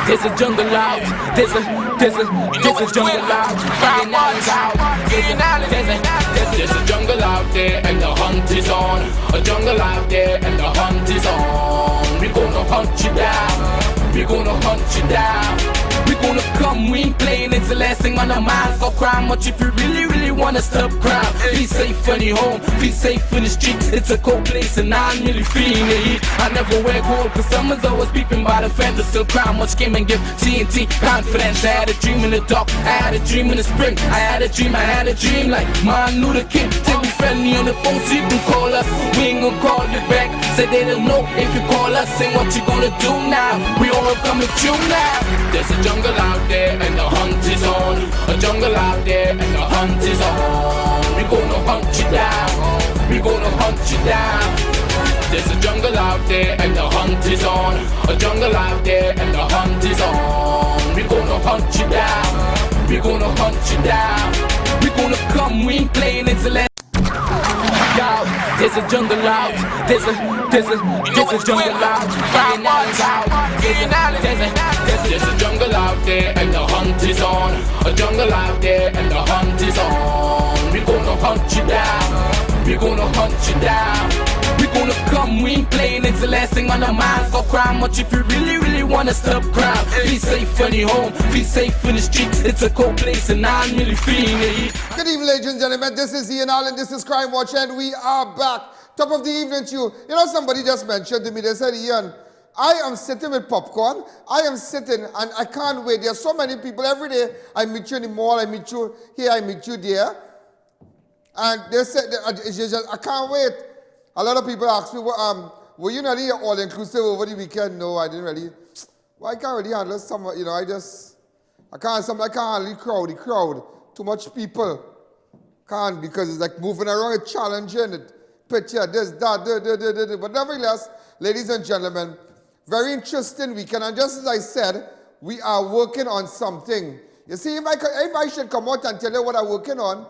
there's a jungle out. There's a jungle out. There's a jungle out there and the hunt is on. A jungle out there and the hunt is on. We gonna hunt you down. We gonna hunt you down. We gonna come, we ain't playing, it's the last thing on our minds. Go crime much if you really wanna stop crime. Be safe in your home, be safe in the street. It's a cold place and I'm really feeling the heat. I never wear gold cause someone's always peeping by the fence. I still crime much came and give TNT confidence. I had a dream in the dark, I had a dream in the spring. I had a dream like Martin Luther King. Take me friendly on the phone so you can call us. We ain't gonna call you back. Say they don't know if you call us. Say what you gonna do now. We all coming true now. There's a jungle out there and the hunt is on. A jungle out there and the hunt is on. We gonna hunt you down. We gonna hunt you down. There's a jungle out there and the hunt is on. A jungle out there and the hunt is on. We gonna hunt you down. We gonna hunt you down. We gonna come, we ain't playing, it's the last. There's a jungle out. There's a jungle out. There's a jungle out there and the hunt is on. A jungle out there and the hunt is on. We gonna hunt you down. We gonna hunt you down. We gonna come, we ain't playing, it's the last thing on our minds. Go crime much if you really wanna stop crime. Be safe in your home, be safe in the streets. It's a cold place and I'm really feeling it. Good evening, ladies and gentlemen. This is I.A.N and this is Crime Watch and we are back. Top of the evening to you. You know, somebody just mentioned to me, they said, Ian, I am sitting with popcorn. I am sitting and I can't wait. There are so many people every day. I meet you in the mall, I meet you here, I meet you there. And they said, I can't wait. A lot of people ask me, were you really all-inclusive over the weekend? No, I didn't really. Well, I can't really handle some, you know, I can't handle the crowd. Too much people. Can't, because it's like moving around, it's challenging. Picture, this, that. But nevertheless, ladies and gentlemen, very interesting weekend. And just as I said, we are working on something. You see, if I should come out and tell you what I'm working on,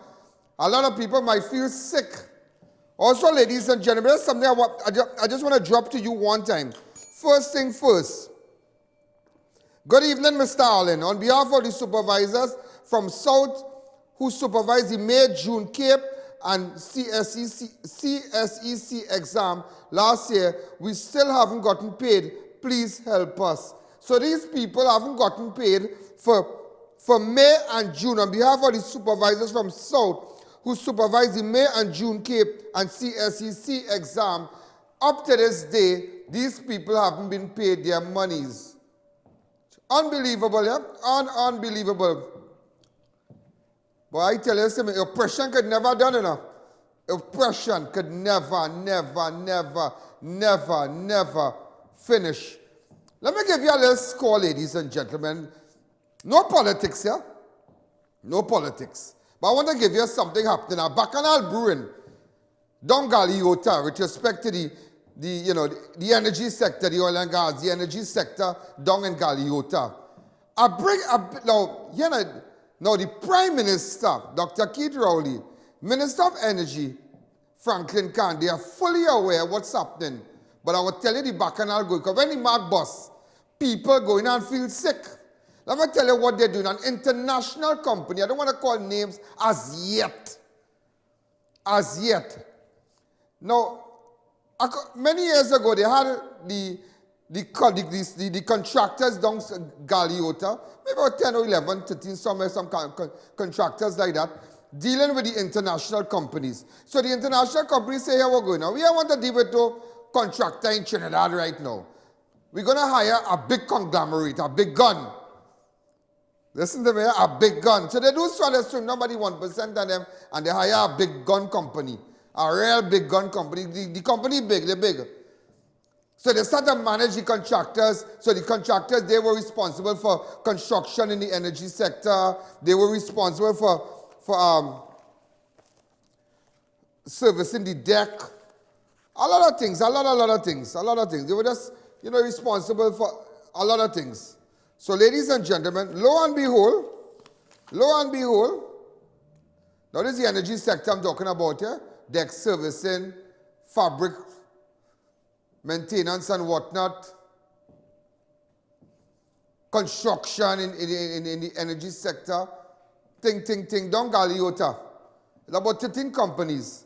a lot of people might feel sick. Also, ladies and gentlemen, there's something I just want to drop to you one time. First thing first. Good evening, Mr. Allen. On behalf of the supervisors from South who supervise the May, June Cape and CSEC exam last year, we still haven't gotten paid. Please help us. So these people haven't gotten paid for May and June. On behalf of the supervisors from South who supervise the May and June Cape and CSEC exam, up to this day, these people haven't been paid their monies. Unbelievable, yeah? Unbelievable. But I tell you something, oppression could never done enough. Oppression could never finish. Let me give you a little score, ladies and gentlemen. No politics here. No politics. But I want to give you something happening at Bacchanal Brewing, down Galeota, with respect to the energy sector, the oil and gas, the energy sector down in Galeota. Now the Prime Minister, Dr. Keith Rowley, Minister of Energy, Franklin Khan, they are fully aware of what's happening. But I will tell you the Bacchanal going, because when the Mark bus, people going and feel sick. Let me tell you what they're doing. An international company, I don't want to call names as yet. As yet. Now, many years ago, they had the contractors down Galeota, maybe about 10 or 11, 13, some contractors like that, dealing with the international companies. So the international companies say, here we're going now. We don't want to deal with no contractor in Trinidad right now. We're going to hire a big conglomerate, a big gun. Listen to me, a big gun. So they do swim nobody 1% of them, and they hire a big gun company. A real big gun company. The company big, they're big. So they start to manage the contractors. So the contractors, they were responsible for construction in the energy sector. They were responsible for servicing the deck. A lot of things. They were just, responsible for a lot of things. So ladies and gentlemen, lo and behold, now this is the energy sector I'm talking about here. Deck servicing, fabric maintenance and whatnot. construction in the energy sector. Ting, down Galiota. About 13 companies.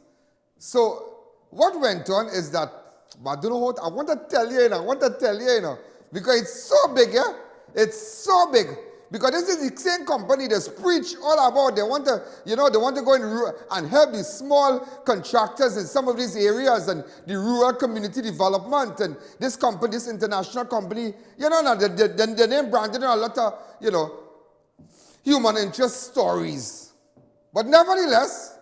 So what went on is that, but I don't know what, I want to tell you, because it's so big, yeah? It's so big. Because this is the same company that's preach all about, they want to, they want to go in and help these small contractors in some of these areas and the rural community development. And this company, this international company, the name branded on a lot of, human interest stories. But nevertheless,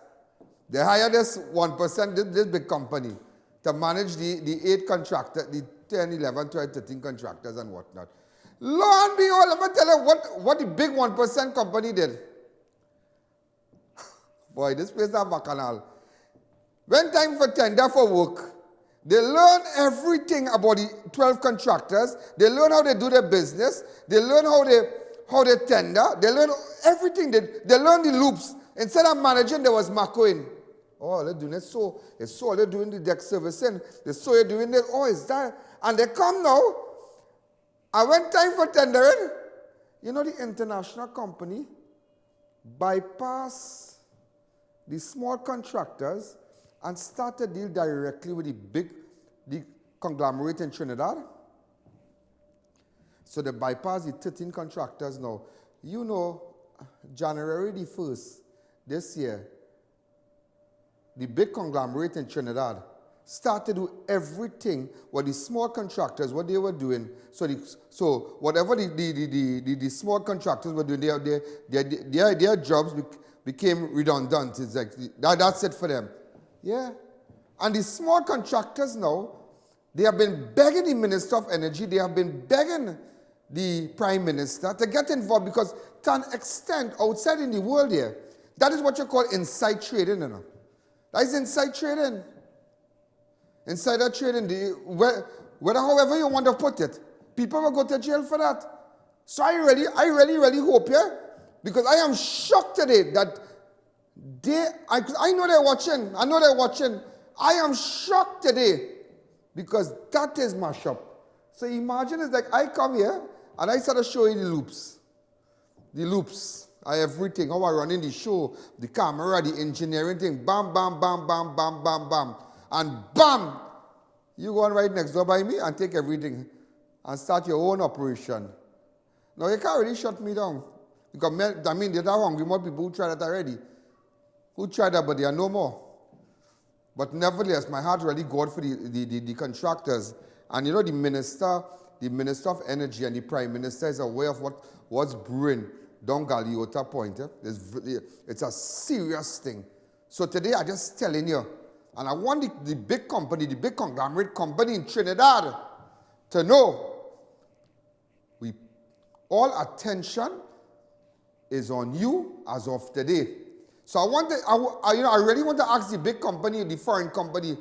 they hired this 1%, this big company, to manage the 8 contractors, the 10, 11, 12, 13 contractors and whatnot. Lo and behold, let me tell you what the big 1% company did. Boy, this place is a bacchanal. When time for tender for work, they learn everything about the 12 contractors. They learn how they do their business. They learn how they tender. They learn everything. They learn the loops. Instead of managing, there was Macoing. Oh, they're doing it so. They're doing the deck servicing. They're doing it. Oh, is that? And they come now. And when time for tendering, the international company bypass the small contractors and start to deal directly with the conglomerate in Trinidad. So they bypass the 13 contractors now. January the 1st this year, the big conglomerate in Trinidad started to do everything what the small contractors, what they were doing. So whatever the small contractors were doing, their jobs became redundant. It's like that's it for them. Yeah. And the small contractors now, they have been begging the Minister of Energy, they have been begging the Prime Minister to get involved because to an extent outside in the world here, that is what you call inside trading. That is inside trading. Insider trading, whether however you want to put it, people will go to jail for that. So I really hope, because I am shocked today that I know they're watching. I am shocked today because that is mashup. So imagine it's like I come here and I start to show you the loops. Everything, how I running the show, the camera, the engineering thing, bam, bam, bam, bam, bam, bam, bam. And bam, you go on right next door by me and take everything and start your own operation. Now, you can't really shut me down. Because, there are hungry more people who tried that already. Who tried that, but there are no more. But nevertheless, my heart really goes for the contractors. And the Minister of Energy and the Prime Minister is aware of what's brewing down Galiota Point. It's a serious thing. So today, I'm just telling you, and I want the big company, the big conglomerate company in Trinidad to know all attention is on you as of today. So I really want to ask the big company, the foreign company,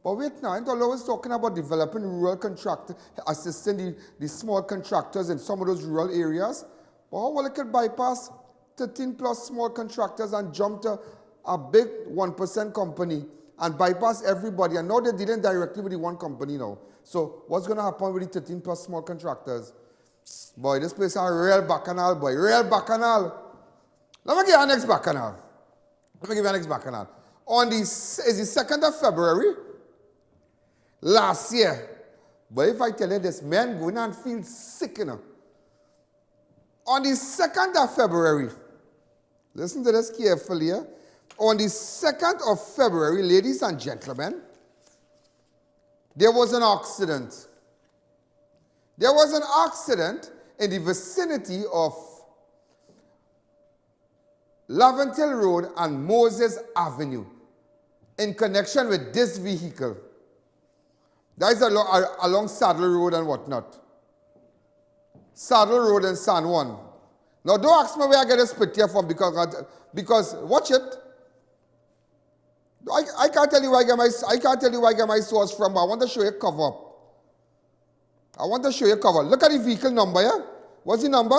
but wait now, I was talking about developing rural contractors, assisting the small contractors in some of those rural areas. But how will it could bypass 13 plus small contractors and jump to a big 1% company and bypass everybody? And now they're dealing directly with the one company now. So what's going to happen with the 13 plus small contractors? Boy, this place is a real bacchanal, boy. Real bacchanal. Let me give you our next bacchanal. On the 2nd of February, last year, but if I tell you this, man going and feel sick, On the 2nd of February, listen to this carefully here. On the 2nd of February, ladies and gentlemen, there was an accident. There was an accident in the vicinity of Laventil Road and Moses Avenue in connection with this vehicle. That is along Saddle Road and whatnot. Saddle Road and San Juan. Now don't ask me where I get this picture from because watch it. I can't tell you where I get my source from, but I want to show you a cover up. Look at the vehicle number, yeah? What's the number?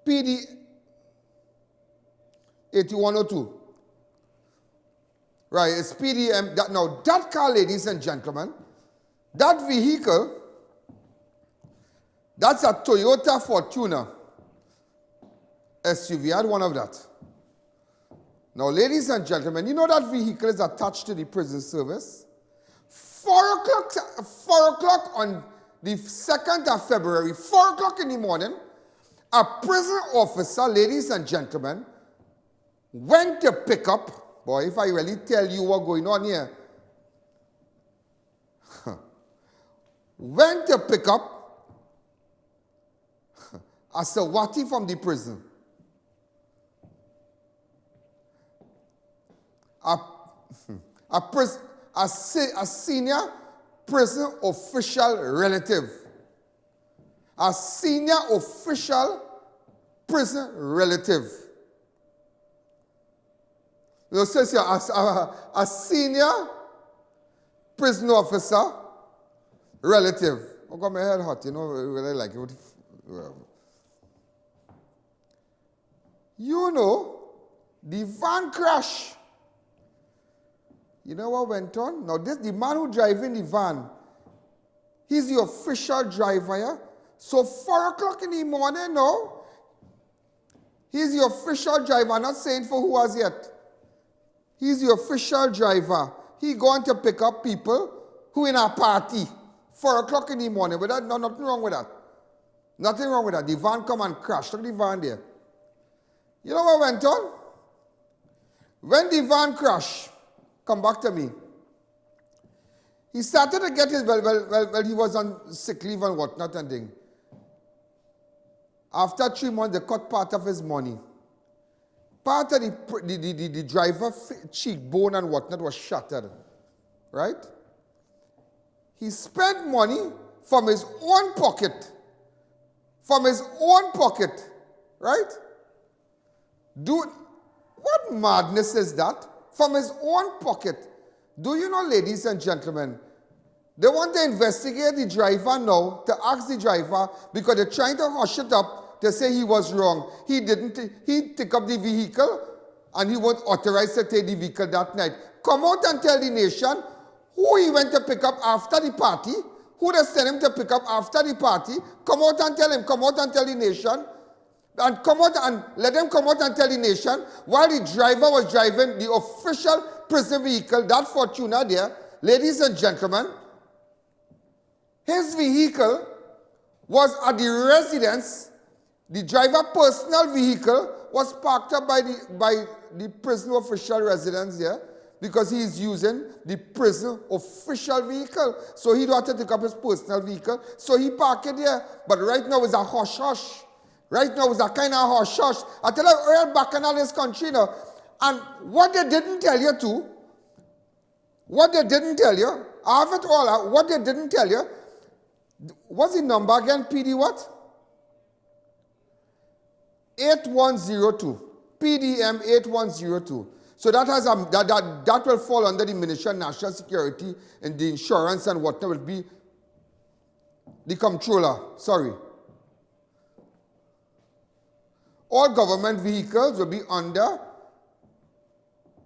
PD 8102. Right, it's PDM. Now, that car, ladies and gentlemen, that vehicle That's a Toyota Fortuner SUV. I had one of that. Now, ladies and gentlemen, you know that vehicle is attached to the prison service? 4 o'clock on the 2nd of February, 4 o'clock in the morning, a prison officer, ladies and gentlemen, went to pick up, boy, if I really tell you what's going on here, went to pick up a Sawati from the prison. A senior prison official relative. A senior official prison relative. You know, says here, a senior prison officer relative. I got my head hot, you know, really like it. You know, the van crash. You know what went on? Now, the man who driving the van, he's the official driver, yeah? So 4 o'clock in the morning, no? He's the official driver. I'm not saying for who as yet. He's the official driver. He going to pick up people who in a party. 4 o'clock in the morning. But that, no, nothing wrong with that. Nothing wrong with that. The van come and crash. Look at the van there. You know what went on? When the van crashed, come back to me. He started to get his, well, he was on sick leave and whatnot and thing. After 3 months, they cut part of his money. Part of the driver cheekbone and whatnot was shattered. Right? He spent money from his own pocket. From his own pocket. Right? Dude, what madness is that? From his own pocket. Do you know, ladies and gentlemen, they want to investigate the driver now, to ask the driver, because they're trying to hush it up to say he was wrong. He didn't, he took up the vehicle and he wasn't authorized to take the vehicle that night. Come out and tell the nation who he went to pick up after the party, who they sent him to pick up after the party. Come out and tell him, come out and tell the nation. And come out and let them come out and tell the nation while the driver was driving the official prison vehicle, that Fortuner there, ladies and gentlemen, his vehicle was at the residence. The driver's personal vehicle was parked up by the prison official residence there because he is using the prison official vehicle. So he don't have to take up his personal vehicle. So he parked it there. But right now it's a hush-hush. Right now it's a kind of hush-hush. I tell you, real bacchanal in this country now. And what they didn't tell you too, what they didn't tell you, I have it all out, what they didn't tell you, what's the number again, PD what? 8102. PDM 8102. So that has that will fall under the Ministry of National Security and the insurance and whatever will be the comptroller. Sorry. All government vehicles will be under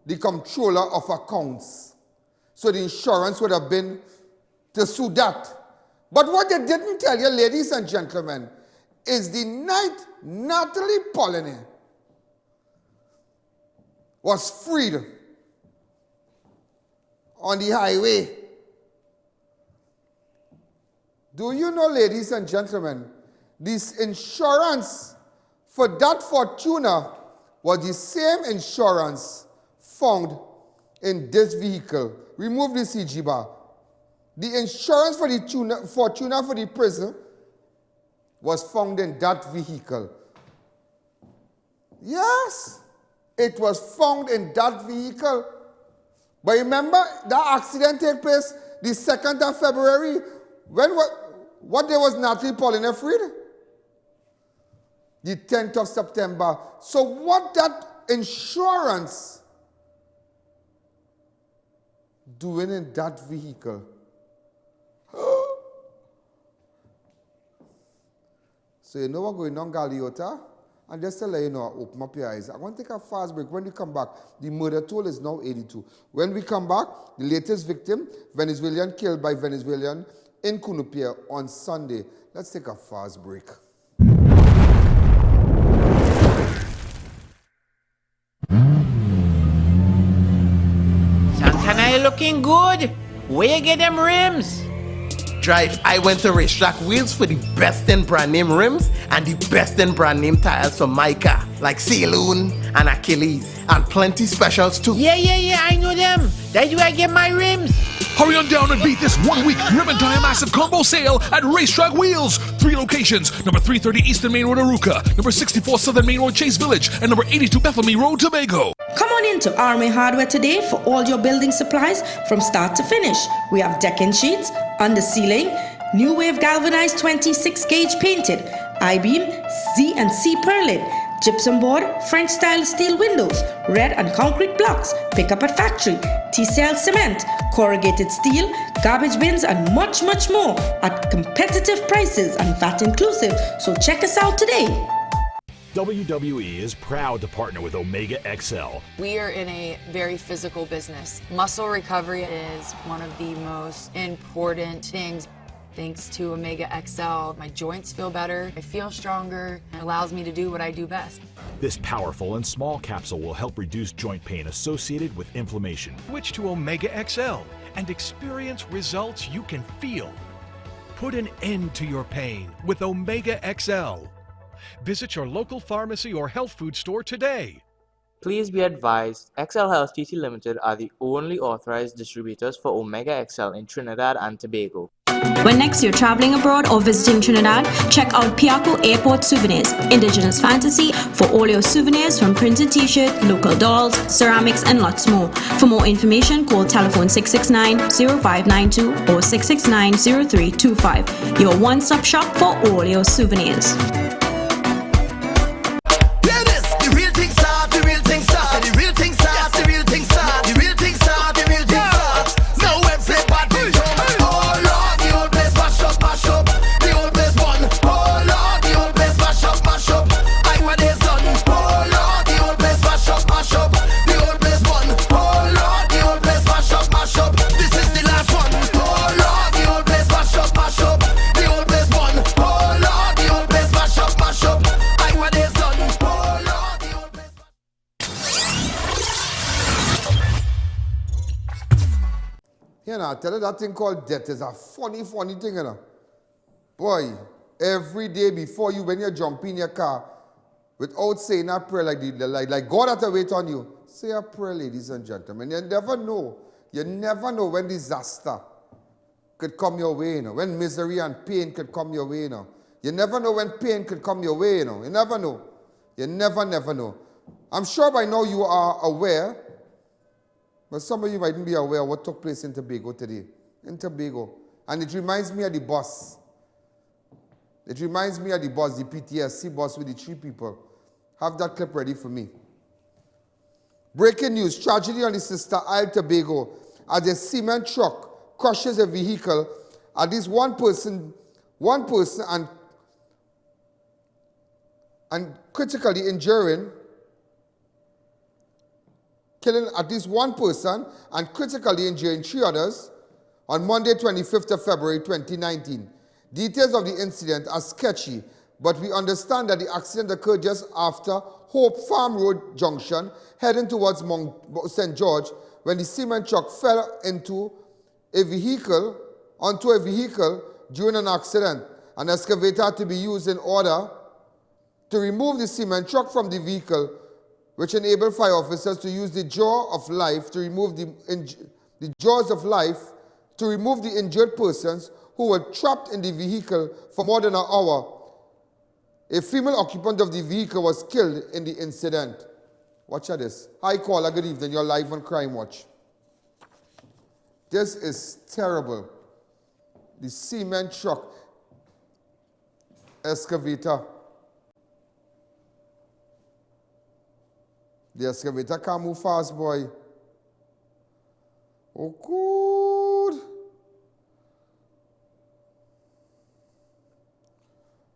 the comptroller of accounts. So the insurance would have been to sue that. But what they didn't tell you, ladies and gentlemen, is the night Natalie Polony was freed on the highway. Do you know, ladies and gentlemen, this insurance for that Fortuner was the same insurance found in this vehicle. Remove the CG bar. The insurance for the Fortuner for the prison was found in that vehicle. Yes, it was found in that vehicle. But remember, that accident took place the 2nd of February. What day was Natalie Polony freed? The 10th of September. So what that insurance doing in that vehicle? So you know what's going on, Galiota? And just to let you know, open up your eyes. I want to take a fast break. When we come back, the murder toll is now 82. When we come back, the latest victim, Venezuelan killed by Venezuelan in CUNUPIA on Sunday. Let's take a fast break. Santana, you looking good. Where you get them rims? Drive, I went to Racetrack Wheels for the best in brand name rims and the best in brand name tires for my car, like Saloon and Achilles, and plenty specials too. Yeah, I know them. That's where I get my rims. Hurry on down and beat this 1 week Ribbon Time Massive Combo Sale at Racetrack Wheels. 3 locations, number 330 Eastern Main Road, Aruca, number 64 Southern Main Road, Chase Village, and number 82 Bethany Road, Tobago. Come on into Army Hardware today for all your building supplies from start to finish. We have decking sheets, under ceiling, new wave galvanized 26 gauge painted, I-beam, Z and C purlin, gypsum board, French style steel windows, red and concrete blocks, pick up at factory, TCL cement, corrugated steel, garbage bins and much more at competitive prices and VAT inclusive. So check us out today. WWE is proud to partner with Omega XL. We are in a very physical business. Muscle recovery is one of the most important things. Thanks to Omega XL, my joints feel better, I feel stronger, and it allows me to do what I do best. This powerful and small capsule will help reduce joint pain associated with inflammation. Switch to Omega XL and experience results you can feel. Put an end to your pain with Omega XL. Visit your local pharmacy or health food store today. Please be advised, XL Health TT Limited are the only authorized distributors for Omega XL in Trinidad and Tobago. When next you're traveling abroad or visiting Trinidad, check out Piaco Airport Souvenirs, Indigenous Fantasy, for all your souvenirs from printed t-shirt, local dolls, ceramics, and lots more. For more information, call telephone 669-0592 or 669-0325. Your one-stop shop for all your souvenirs. You know, I tell you, that thing called death is a funny thing, you know. Boy, every day before you, when you jump in your car, without saying a prayer like God had to wait on you, say a prayer, ladies and gentlemen. You never know when disaster could come your way, you know, when misery and pain could come your way, you know. You never know when pain could come your way, you know. You never know. You never know. I'm sure by now you are aware, but some of you mightn't be aware of what took place in Tobago today. In Tobago. And it reminds me of the bus. It reminds me of the bus, the PTSC bus with the 3 people. Have that clip ready for me. Breaking news, tragedy on the Sister Isle, Tobago, as a cement truck crushes a vehicle. At least one person and critically injuring, killing at least one person and critically injuring 3 others on Monday, 25th of February, 2019. Details of the incident are sketchy, but we understand that the accident occurred just after Hope Farm Road Junction, heading towards Mount St. George, when the cement truck fell onto a vehicle during an accident. An excavator had to be used in order to remove the cement truck from the vehicle, which enabled fire officers to use the jaws of life to remove the injured persons who were trapped in the vehicle for more than an hour. A female occupant of the vehicle was killed in the incident. Watch out this. Hi caller, good evening. You're live on Crime Watch. This is terrible. The cement truck excavator. The excavator can't move fast, boy. Oh, good.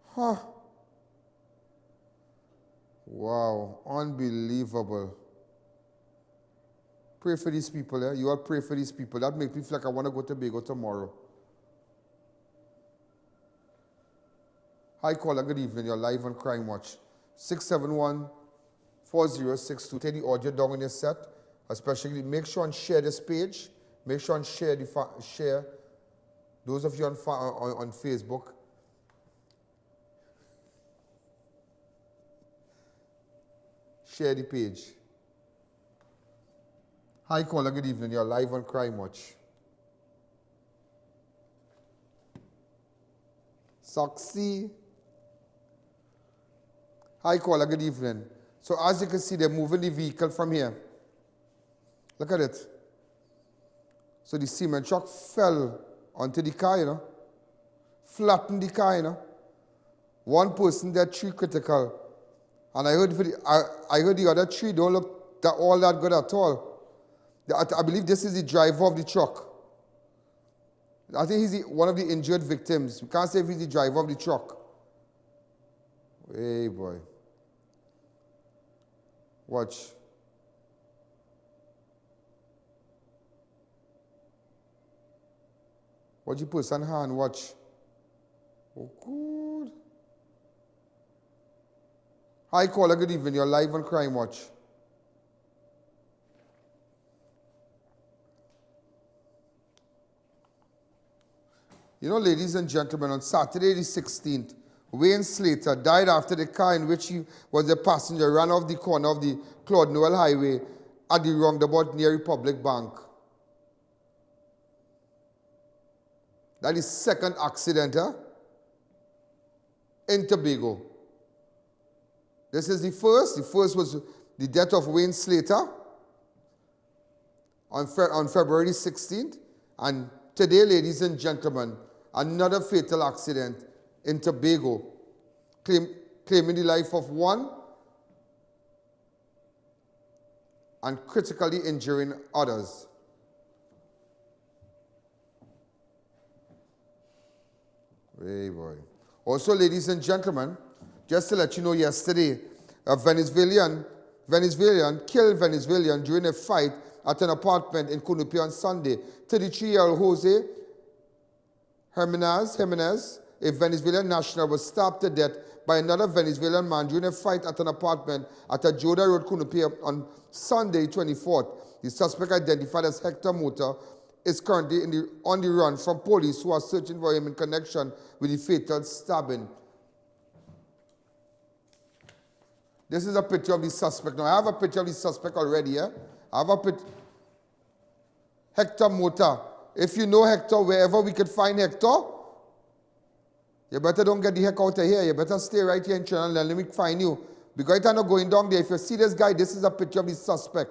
Huh. Wow, unbelievable. Pray for these people, eh? You all pray for these people. That makes me feel like I want to go to Tobago tomorrow. Hi, caller, good evening. You're live on Crime Watch. 671-4062. Take the audio down on your set. Especially, make sure and share this page. Make sure and share share. Those of you on Facebook. Share the page. Hi, caller, good evening. You're live on Crime Watch. Soxy. Hi, caller, good evening. So as you can see, they're moving the vehicle from here. Look at it. So the cement truck fell onto the car, you know. Flattened the car, you know. One person there, 3 critical. And I heard the other 3 don't look all that good at all. I believe this is the driver of the truck. I think he's one of the injured victims. We can't say if he's the driver of the truck. Hey, boy. Watch. Watch the person hand, watch. Oh, good. Hi, caller, good evening. You're live on Crime Watch. You know, ladies and gentlemen, on Saturday the 16th, Wayne Slater died after the car in which he was a passenger ran off the corner of the CLAUDE NOEL highway at the roundabout near Republic Bank. That is second accident in Tobago. This is the first. The first was the death of Wayne Slater on February 16th. And today, ladies and gentlemen, another fatal accident in Tobago, claiming the life of one and critically injuring others. Hey boy. Also, ladies and gentlemen, just to let you know, yesterday, a Venezuelan killed Venezuelan during a fight at an apartment in CUNUPIA on Sunday. 33-year-old Jose Jimenez, a Venezuelan national, was stabbed to death by another Venezuelan man during a fight at an apartment at a Joda Road, CUNUPIA on Sunday, 24th. The suspect, identified as Hector Mota, is currently on the run from police who are searching for him in connection with the fatal stabbing. This is a picture of the suspect. Now, I have a picture of the suspect already here. I have a picture. Hector Mota. If you know Hector, wherever we could find Hector, you better don't get the heck out of here. You better stay right here in Trinidad and let me find you. Because you're not going down there. If you see this guy, this is a picture of the suspect.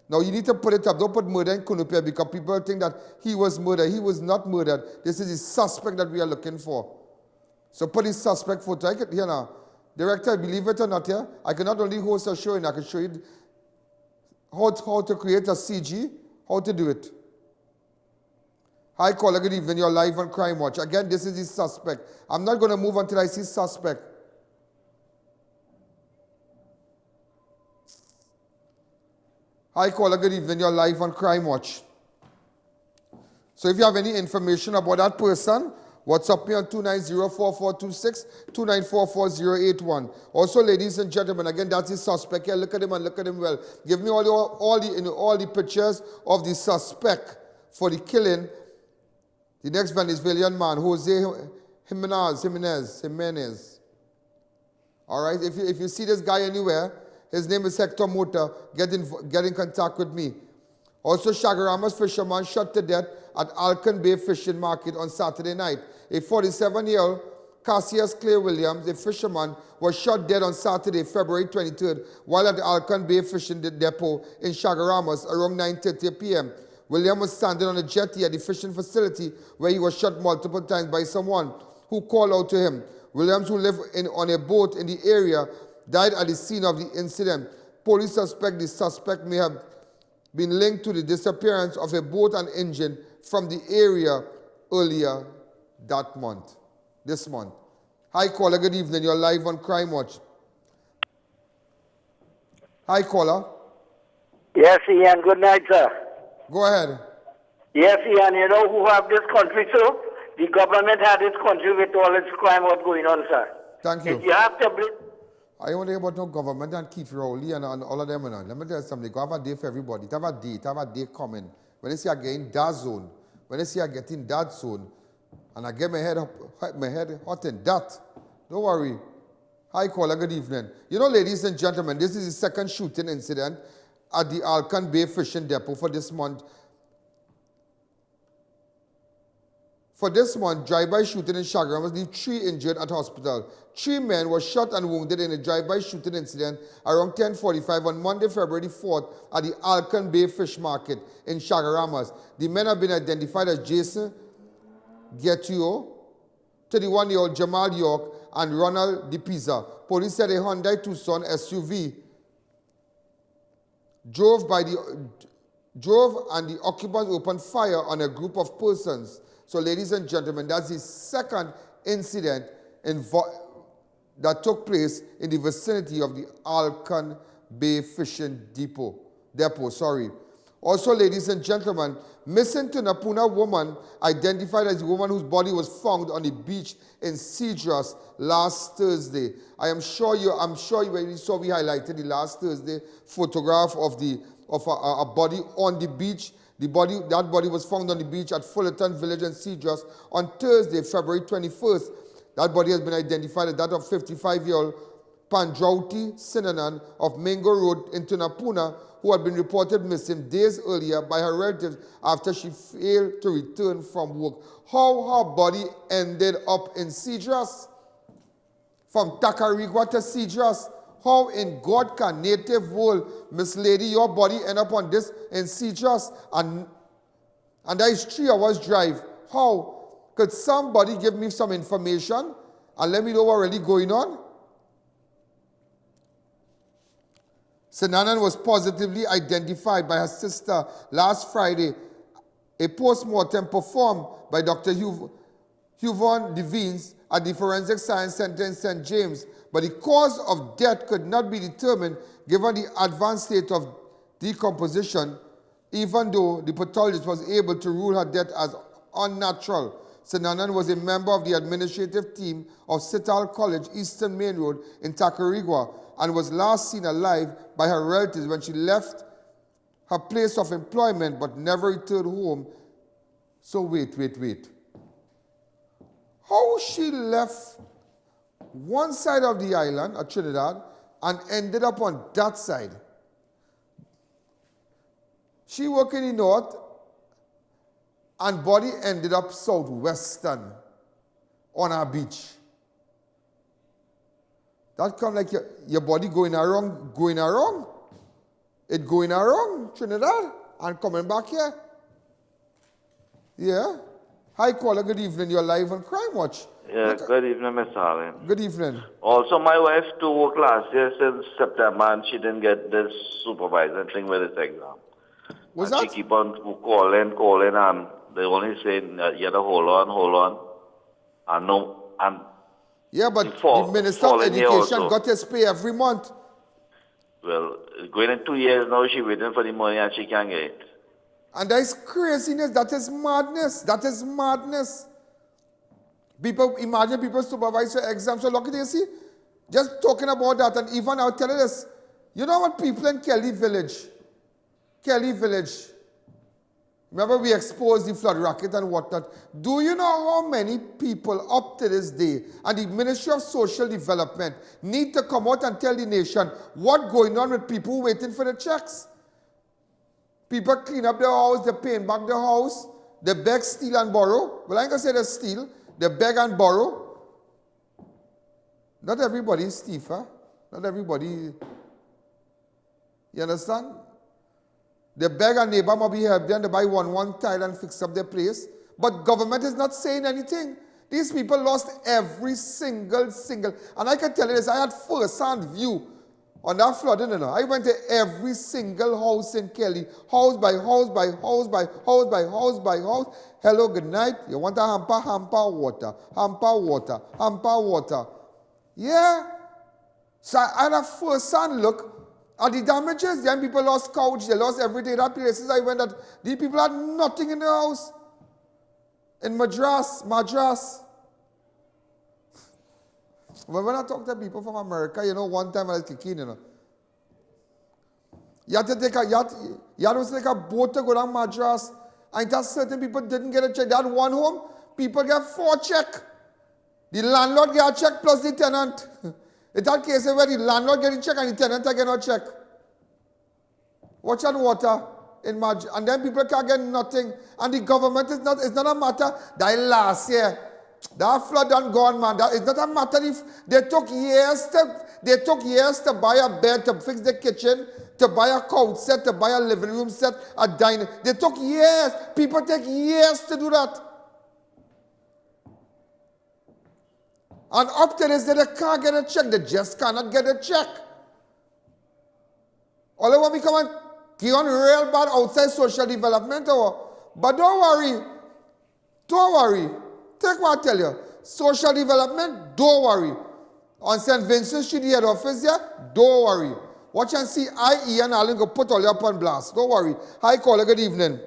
Now, you need to put it up. Don't put murder in CUNUPIA because people think that he was murdered. He was not murdered. This is the suspect that we are looking for. So put the suspect photo. I can, here now. Director, believe it or not, here, I can not only host a show, and I can show you how to create a CG, how to do it. Hi, caller, good evening. You're live on Crime Watch. Again, this is the suspect. I'm not going to move until I see suspect. Hi, caller, good evening. You're live on Crime Watch. So if you have any information about that person, WhatsApp me on 290-4426, 294-4081. Also, ladies and gentlemen, again, that's the suspect here. Look at him and look at him well. Give me all the pictures of the suspect for the killing. The next Venezuelan man, Jose Jimenez. All right, if you see this guy anywhere, his name is Hector Mota. Get in contact with me. Also, Chaguaramas fisherman shot to death at Alcan Bay Fishing Market on Saturday night. A 47-year-old Cassius Clay Williams, a fisherman, was shot dead on Saturday, February 23rd, while at the Alcan Bay Fishing Depot in Chaguaramas around 9:30 p.m. William was standing on a jetty at the fishing facility where he was shot multiple times by someone who called out to him. Williams, who lived on a boat in the area, died at the scene of the incident. Police suspect the suspect may have been linked to the disappearance of a boat and engine from the area earlier this month. Hi, caller. Good evening. You're live on Crime Watch. Hi, caller. Yes, Ian. Good night, sir. Go ahead. Yes, Ian. You know who have this country, sir? The government had this country with all its crime what's going on, sir. Thank you. If you have tablet, I don't want to hear about no government and Keith Rowley and all of them. And all. Let me tell you something. Go have a day for everybody. Have a day coming. When they say I get in that zone, when they say I get in that zone, and I get my head hot in that, don't worry. Hi, caller. Good evening. You know, ladies and gentlemen, this is the second shooting incident at the I.A.N Bay Fishing Depot for this month. For this month, drive-by shooting in Shagaram leave 3 injured at hospital. 3 men were shot and wounded in a drive-by shooting incident around 10:45 on Monday, February 4th at the I.A.N Bay Fish Market in Shagaramas. The men have been identified as Jason Getio, 31-year-old Jamal York, and Ronald DePisa. Police said a Hyundai Tucson SUV drove and the occupants opened fire on a group of persons. So, ladies and gentlemen, that's the second incident that took place in the vicinity of the I.A.N Bay Fishing Depot. Also, ladies and gentlemen, missing Tunapuna woman identified as the woman whose body was found on the beach in Cedras last Thursday. I'm sure you already saw we highlighted the last Thursday photograph of a body on the beach. That body was found on the beach at Fullerton Village in Cedras on Thursday, February 21st. That body has been identified as that of 55-year-old Pandrauti Sinanan of Mingo Road in Tunapuna, who had been reported missing days earlier by her relatives after she failed to return from work. How her body ended up in Cedras? From Tacarigua to Cedras? How in God can native world, Miss Lady, your body end up on this in Cedras? And that is 3 hours drive. How? Could somebody give me some information and let me know what really going on? Sinanan was positively identified by her sister last Friday. A post-mortem performed by Dr. Huvon Devines at the Forensic Science Center in St. James, but the cause of death could not be determined given the advanced state of decomposition, even though the pathologist was able to rule her death as unnatural. Sinanan was a member of the administrative team of Sital College, Eastern Main Road in Tacarigua, and was last seen alive by her relatives when she left her place of employment but never returned home. So wait. How she left one side of the island of Trinidad and ended up on that side? She worked in the north and body ended up southwestern on our beach. That come like your body going around. It going around Trinidad and coming back here. Yeah. Hi, caller. Good evening. You're live on Crime Watch. Yeah, good evening, Mr. Allen. Good evening. Also, my wife to work last year since September and she didn't get this supervisor thing with this exam. Was and that? She keep on calling and they only say, you have to hold on. Yeah, but the Minister of Education got his pay every month. Well, going in 2 years now, she waiting for the money and she can't get it. And that is craziness. That is madness. People, imagine people supervise your exams. So look at this, see? Just talking about that, and even I'll tell you this. You know what people in Kelly Village, remember we exposed the flood racket and whatnot. Do you know how many people up to this day, and the Ministry of Social Development need to come out and tell the nation what's going on with people waiting for the checks? People clean up their house, they paint back their house, they beg, steal and borrow. Well, I ain't gonna say they steal, they beg and borrow. Not everybody is thief, huh? Not everybody, you understand? They beg a neighbor maybe help them to buy one tile and fix up their place. But government is not saying anything. These people lost every single. And I can tell you this, I had first-hand view on that flooding. You know. I went to every single house in Kelly, house by house. Hello, good night. You want a hamper water. Yeah. So I had a first-hand look at the damages. Then people lost couch, they lost everything. That places I went that these people had nothing in the house. In Madras. But when I talk to people from America, you know, one time I was kicking, you know. You had to take a boat to go down Madras, and that certain people didn't get a check. They had one home, people get 4 checks. The landlord get a check plus the tenant. It's that case where the landlord get a check and the tenant get no check. Watch out water in Madras, and then people can't get nothing. And the government is not, it's not a matter that last year. That flood done gone, man. It's not a matter if they took years to buy a bed, to fix the kitchen, to buy a couch set, to buy a living room set, a dining. They took years. People take years to do that. And up to this, they can't get a check. They just cannot get a check. All they want to come and give on real bad outside social development. But don't worry. Don't worry. Take what I tell you. Social development, don't worry. On St. Vincent Street, the head office here, don't worry. Watch and see I.A.N. Allen go put all you up on blast. Don't worry. Hi, caller. Good evening.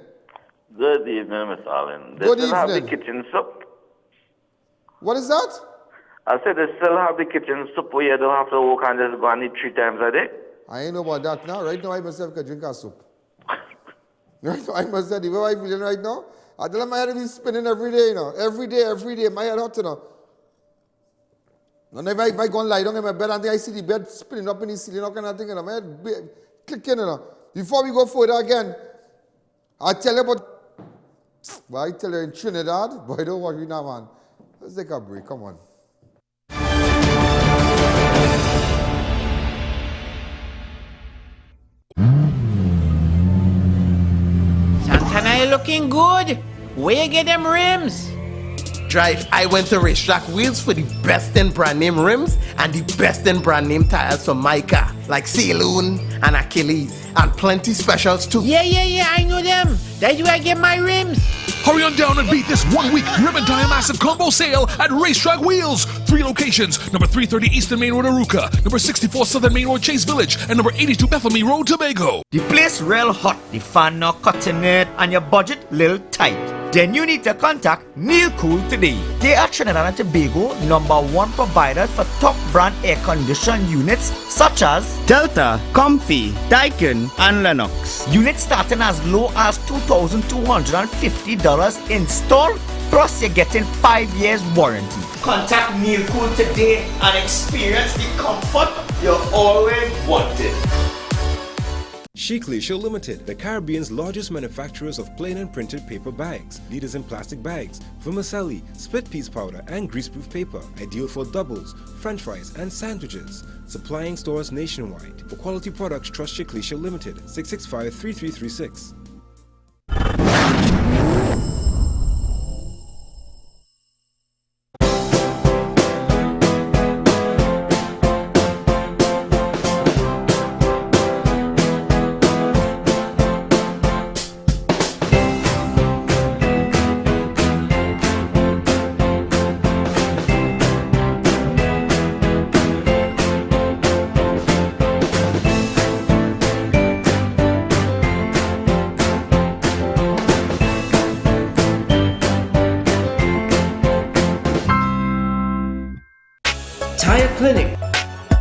Good evening, Miss Allen. They Good still have the evening. kitchen soup. What is that? I said they still have the kitchen soup where you don't have to walk and just go and eat 3 times a day. I ain't know about that now. Right now, I myself can drink a soup. Right now, I myself, the way I'm feeling right now, I tell them my head be spinning every day, you know. Every day, my head hot, you know. Whenever if I go and lie down in my bed and I see the bed spinning up in the ceiling, all kind of thing, you know, my head clicking, you know. Before we go further again, I tell you about, but I tell you in Trinidad, boy, don't worry now, man. Let's take a break, come on. Santana, you looking good. Where you get them rims? Drive, I went to Racetrack Wheels for the best in brand name rims and the best in brand name tires for my car, like Saint Helena and Achilles, and plenty specials too. Yeah, I know them. That's where I get my rims. Hurry on down and beat this 1-week Ribbon Time Massive Combo Sale at Racetrack Wheels. 3 locations, number 330 Eastern Main Road, Aruca, number 64 Southern Main Road, Chase Village, and number 82 Bethany Road, Tobago. The place real hot, the fan not cutting it, and your budget little tight. Then you need to contact Neil Cool today. They are Trinidad and Tobago #1 provider for top brand air conditioned units such as Delta, Comfy, Daikin, and Lennox. Units starting as low as $2,250 install, plus you're getting 5 years warranty. Contact Neil Cool today and experience the comfort you always wanted. Sheikleisha Limited, the Caribbean's largest manufacturers of plain and printed paper bags, leaders in plastic bags, vermicelli, split piece powder, and greaseproof paper, ideal for doubles, french fries, and sandwiches. Supplying stores nationwide. For quality products, trust Sheikleisha Limited, 665-3336. Tire Clinic.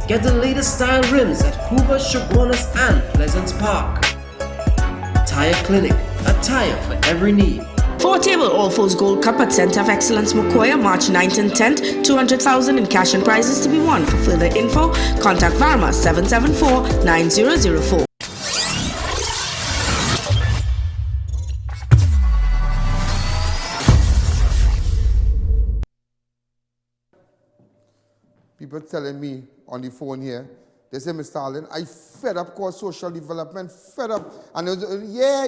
Get the latest style rims at Hoover, Chaguanas, and Pleasance Park. Tire Clinic, a tire for every need. 4-table All Fools Gold Cup at Center of Excellence Mokoya, March 9th and 10th. 200,000 in cash and prizes to be won. For further info, contact Varma 774-9004. People telling me on the phone here, they say, Mr. Allen, I fed up called social development, fed up. And they was, yeah.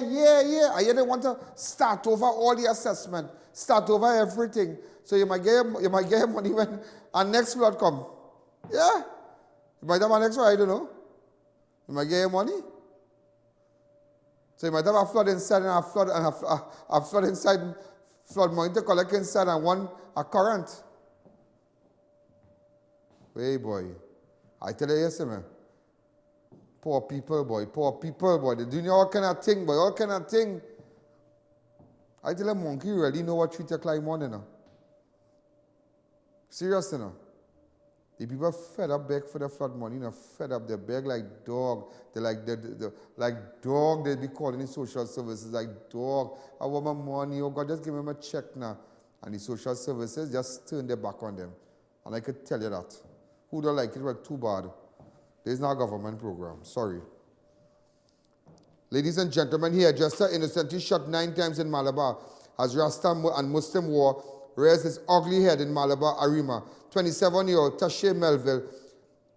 I hear they want to start over all the assessment, start over everything. So you might get your money when our next flood come. Yeah. You might have a next one, I don't know. You might get your money. So you might have a flood inside and a flood inside, flood money to collect inside and one a current. Hey boy, I tell you yes, man. Poor people, boy. They're doing all kind of thing, boy, all kind of thing. I tell a monkey really know what tree to climb on, you know. Serious, you know. The people fed up beg for the flood money, fed up. They beg like dog. They like dog. They be calling the social services like dog. I want my money. Oh God, just give me my check now. And the social services just turn their back on them. And I could tell you that. Who don't like it? Well, too bad. There's no government program. Sorry. Ladies and gentlemen, here, Jester innocently shot 9 times in Malabar as Rasta and Muslim war rears his ugly head in Malabar, Arima. 27-year-old Tashe Melville,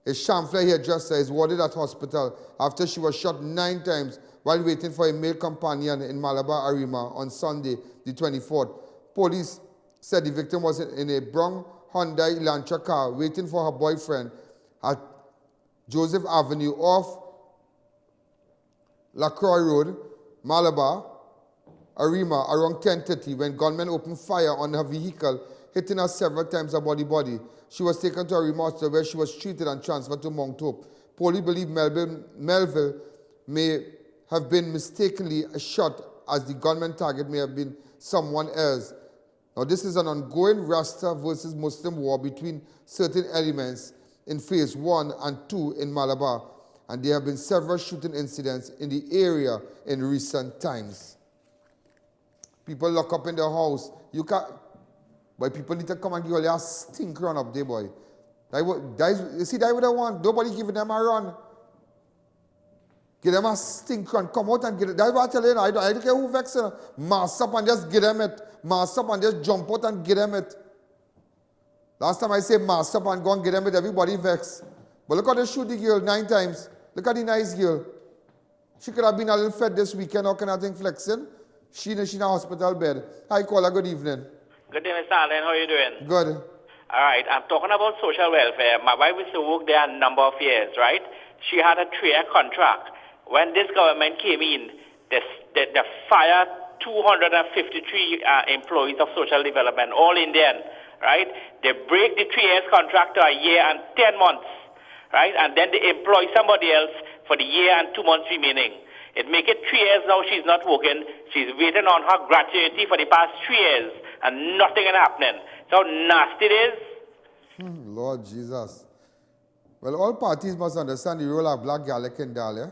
a Chamfla hairdresser, is warded at hospital after she was shot 9 times while waiting for a male companion in Malabar, Arima on Sunday, the 24th. Police said the victim was in a brown Hyundai Elantra car waiting for her boyfriend at Joseph Avenue off LaCroix Road, Malabar, Arima, around 10:30 when gunmen opened fire on her vehicle, hitting her several times about the body. She was taken to Arima Hospital where she was treated and transferred to Mount Hope. Police believe Melville may have been mistakenly shot as the gunman target may have been someone else. Now this is an ongoing Rasta versus Muslim war between certain elements in phase 1 and 2 in Malabar, and there have been several shooting incidents in the area in recent times. People lock up in their house. You can't, boy, people need to come and give you a stink run up there, boy. You see, that's what I want. Nobody giving them a run. Give them a stink run. Come out and get it. That's what I tell you. I don't care who vexes. Mass up and just get them it. Mass up and just jump out and get them it. Last time I say mass up and go and get them it, everybody vex. But look how they shoot the girl 9 times. Look at the nice girl. She could have been a little fed this weekend. How can I think flexing? She in a hospital bed. Hi, caller. Good evening. Good day, Mr. Allen. How are you doing? Good. All right. I'm talking about social welfare. My wife used to work there a number of years, right? She had a 3-year contract. When this government came in, they fired 253 employees of social development, all Indian, right? They break the 3 years contract to a year and 10 months, right? And then they employ somebody else for the year and 2 months remaining. It make it 3 years now she's not working. She's waiting on her gratuity for the past 3 years and nothing is happening. So nasty it is. Lord Jesus. Well, all parties must understand the role of black garlic and dal, yeah?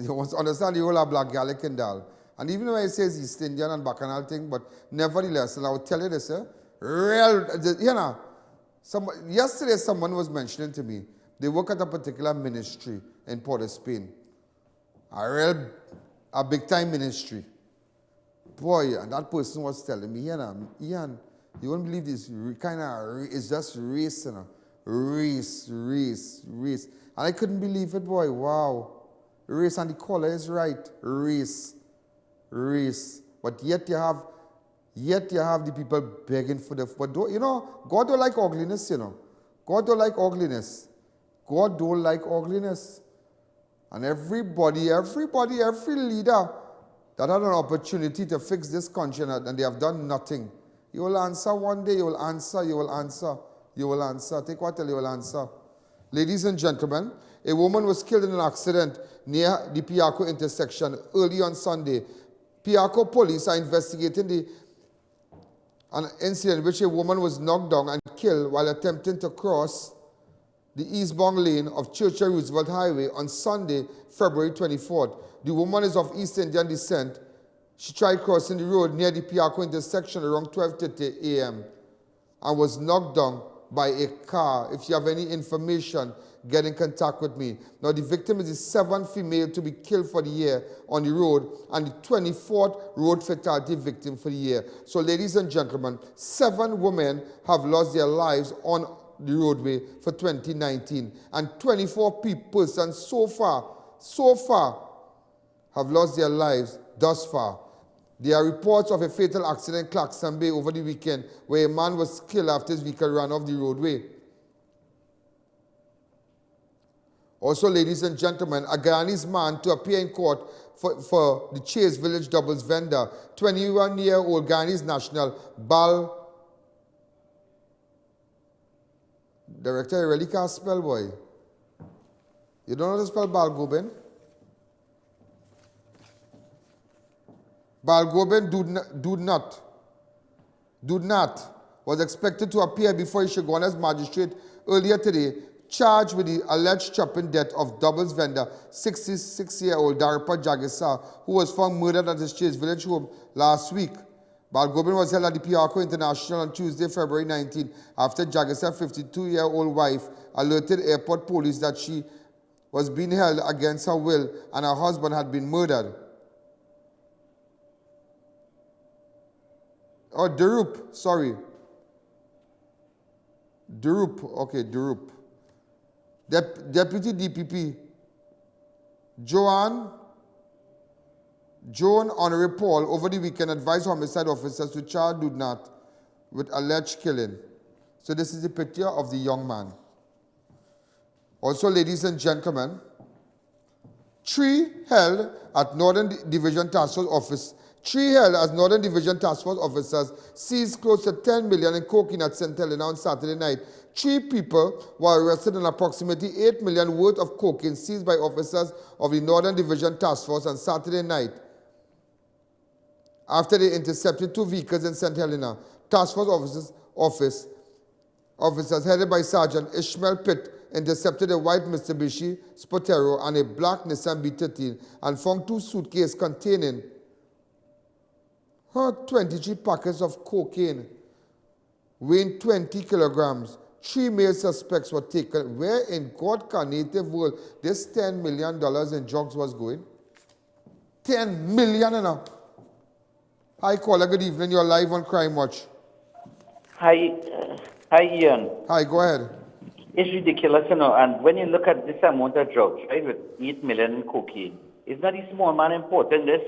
You must understand the role of black garlic and dal. And even when it says East Indian and Bacchanal thing, but nevertheless, and I will tell you this, yesterday someone was mentioning to me, they work at a particular ministry in Port of Spain. A big-time ministry. Boy, and that person was telling me, Ian, you won't believe this, it's just race, race. And I couldn't believe it, boy, wow. Race, and the caller is right, race. But yet you have the people begging for but God don't like ugliness, God don't like ugliness. God don't like ugliness. And every leader that had an opportunity to fix this country and they have done nothing. You will answer one day, you will answer. Take what I tell you will answer. Ladies and gentlemen, a woman was killed in an accident near the Piaco intersection early on Sunday. Piaco police are investigating an incident in which a woman was knocked down and killed while attempting to cross the eastbound lane of Churchill Roosevelt Highway on Sunday, February 24th. The woman is of East Indian descent. She tried crossing the road near the Piaco intersection around 12:30 a.m. and was knocked down by a car. If you have any information, get in contact with me. Now, the victim is the 7th female to be killed for the year on the road and the 24th road fatality victim for the year. So, ladies and gentlemen, 7 women have lost their lives on the roadway for 2019, and 24 persons so far have lost their lives thus far. There are reports of a fatal accident in Claxton Bay over the weekend where a man was killed after his vehicle ran off the roadway. Also, ladies and gentlemen, a Guyanese man to appear in court for the Chase Village doubles vendor, 21-year-old Guyanese national Director, you really can't spell, boy. You don't know how to spell Balgobin? Balgobin do not was expected to appear before Shoguna's magistrate earlier today, charged with the alleged chopping death of doubles vendor 66-year-old Darapa Jagisa, who was found murdered at his Chase Village home last week. Balgobin was held at the Piarco International on Tuesday, February 19, after Jagasa's 52-year-old wife alerted airport police that she was being held against her will and her husband had been murdered. Oh, Durup, sorry. Durup, okay, Durup. Deputy DPP Joan Honoré Paul over the weekend advised homicide officers to charge Dudnat with alleged killing. So this is the picture of the young man. Also, ladies and gentlemen, three held as Northern Division Task Force officers seized close to 10 million in cocaine at Saint Helena on Saturday night. 3 people were arrested and approximately 8 million worth of cocaine seized by officers of the Northern Division Task Force on Saturday night after they intercepted 2 vehicles in Saint Helena. Task Force officers headed by Sergeant Ishmael Pitt intercepted a white Mitsubishi Spotero and a black Nissan B13 and found 2 suitcases containing 23 packets of cocaine weighing 20 kilograms. 3 male suspects were taken. Where in God carnative world this $10 million in drugs was going? 10 million enough. Hi, caller. Good evening. You're live on Crime Watch. Hi, Ian. Hi, go ahead. It's ridiculous, and when you look at this amount of drugs, right, with 8 million in cocaine, is not a small man important, this?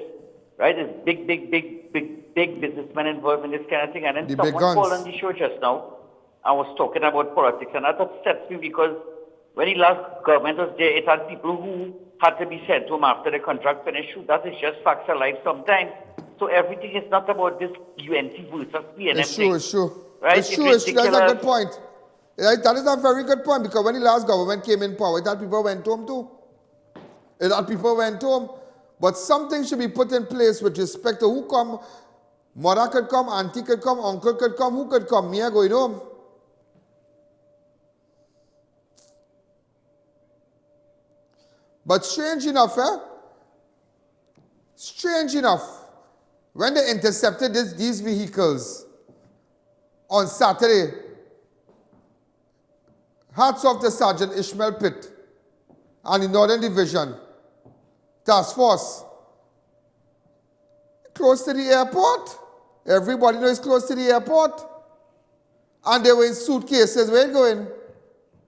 Right? It's big businessmen involved in this kind of thing. And then someone called on the show just now and was talking about politics. And that upsets me because when the last government was there, it had people who had to be sent home after the contract finished. That is just facts of life sometimes. So everything is not about this UNT versus PNM It's true, it's true. Right? It's true, it's true. That's a good point. Right? That is a very good point because when the last government came in power, that people went home too. That people went home. But something should be put in place with respect to who come. Mother could come, auntie could come, uncle could come, who could come? Me going home. But strange enough, Strange enough, when they intercepted these vehicles on Saturday, hats off to Sergeant Ishmael Pitt and the Northern Division Task Force. Close to the airport. Everybody knows it's close to the airport. And they were in suitcases. Where you going?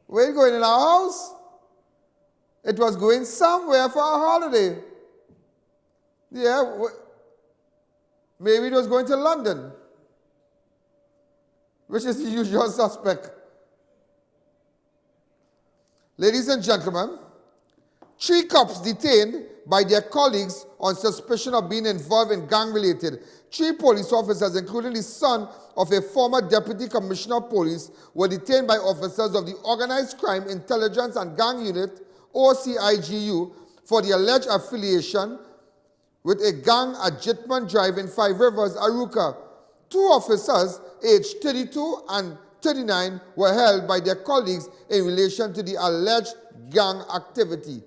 Where you going? In our house? It was going somewhere for a holiday. Yeah. Maybe it was going to London, which is the usual suspect. Ladies and gentlemen, 3 cops detained by their colleagues on suspicion of being involved in gang-related. 3 police officers, including the son of a former deputy commissioner of police, were detained by officers of the Organized Crime Intelligence and Gang Unit, OCIGU, for the alleged affiliation with a gang at Jitman Drive in 5 Rivers, Aruca. 2 officers, aged 32 and 39, were held by their colleagues in relation to the alleged gang activity.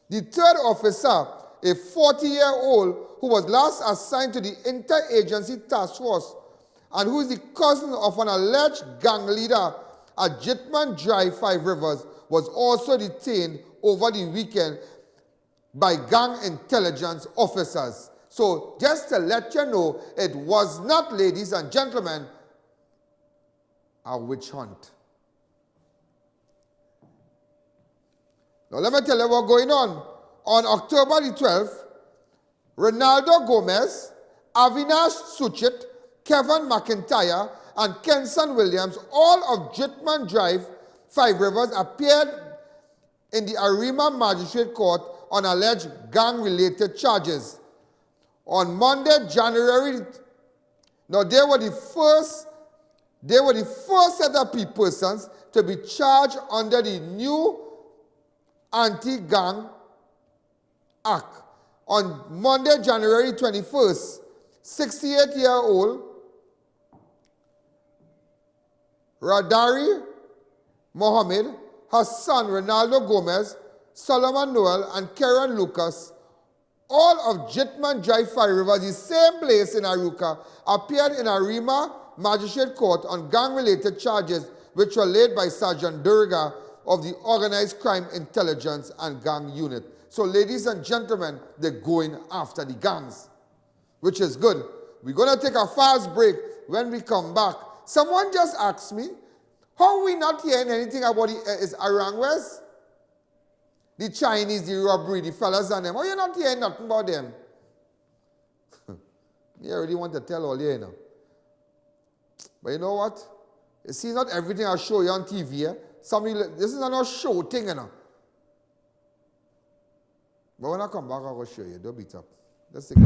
The 3rd officer, a 40-year-old who was last assigned to the Interagency Task Force and who is the cousin of an alleged gang leader at Jitman Drive, 5 Rivers, was also detained over the weekend by gang intelligence officers. So just to let you know, it was not, ladies and gentlemen, a witch hunt. Now let me tell you what's going on. On October the 12th, Ronaldo Gomez, Avinash Suchit, Kevin McIntyre, and Kenson Williams, all of Jitman Drive, 5 Rivers, appeared in the Arima Magistrate Court on alleged gang-related charges. On Monday, January, now they were the first set of persons to be charged under the new Anti-Gang Act. On Monday, January 21st, 68-year-old Radari Mohammed, her son Ronaldo Gomez, Solomon Noel, and Karen Lucas, all of Jitman Drive 5 Rivers, the same place in Aruka, appeared in Arima Magistrate Court on gang-related charges which were laid by Sergeant Durga of the Organized Crime Intelligence and Gang Unit. So ladies and gentlemen, they're going after the gangs, which is good. We're going to take a fast break. When we come back, someone just asked me, how are we not hearing anything about is Arangwes? The Chinese, the robbery, the fellas and them. How are you not hearing nothing about them? You already want to tell all you know. But you know what? You see, not everything I show you on TV. Eh? This is not a show thing, you know. But when I come back, I will show you. Don't beat up. Let's take it.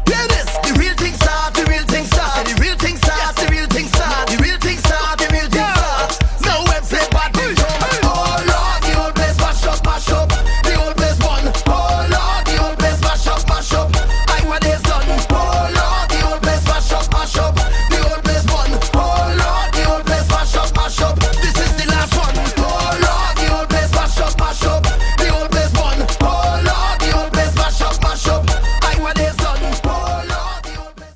Hear this, the real thing start, the real thing start, the real thing start, the real thing start, the real thing start, the real thing start. Now everybody jump. Oh Lord, the old place mash up, mash up. The old place one. Oh Lord, the old place mash up, mash up. I want this done. Oh Lord, the old place mash up, mash up. The old place one. Oh Lord, the old place mash up, mash up. This is the last one. Oh Lord, the old place mash up, mash up. The old place one. Oh Lord, the old place mash up, mash up. I want this done. Oh Lord, the old place.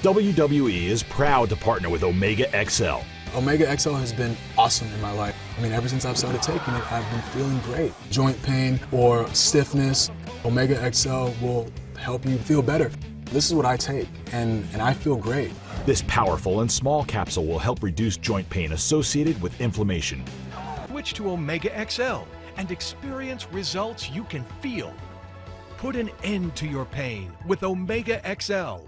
WWE is proud to partner with Omega XL. Omega XL has been awesome in my life. I mean, ever since I've started taking it, I've been feeling great. Joint pain or stiffness, Omega XL will help you feel better. This is what I take, and I feel great. This powerful and small capsule will help reduce joint pain associated with inflammation. Switch to Omega XL and experience results you can feel. Put an end to your pain with Omega XL.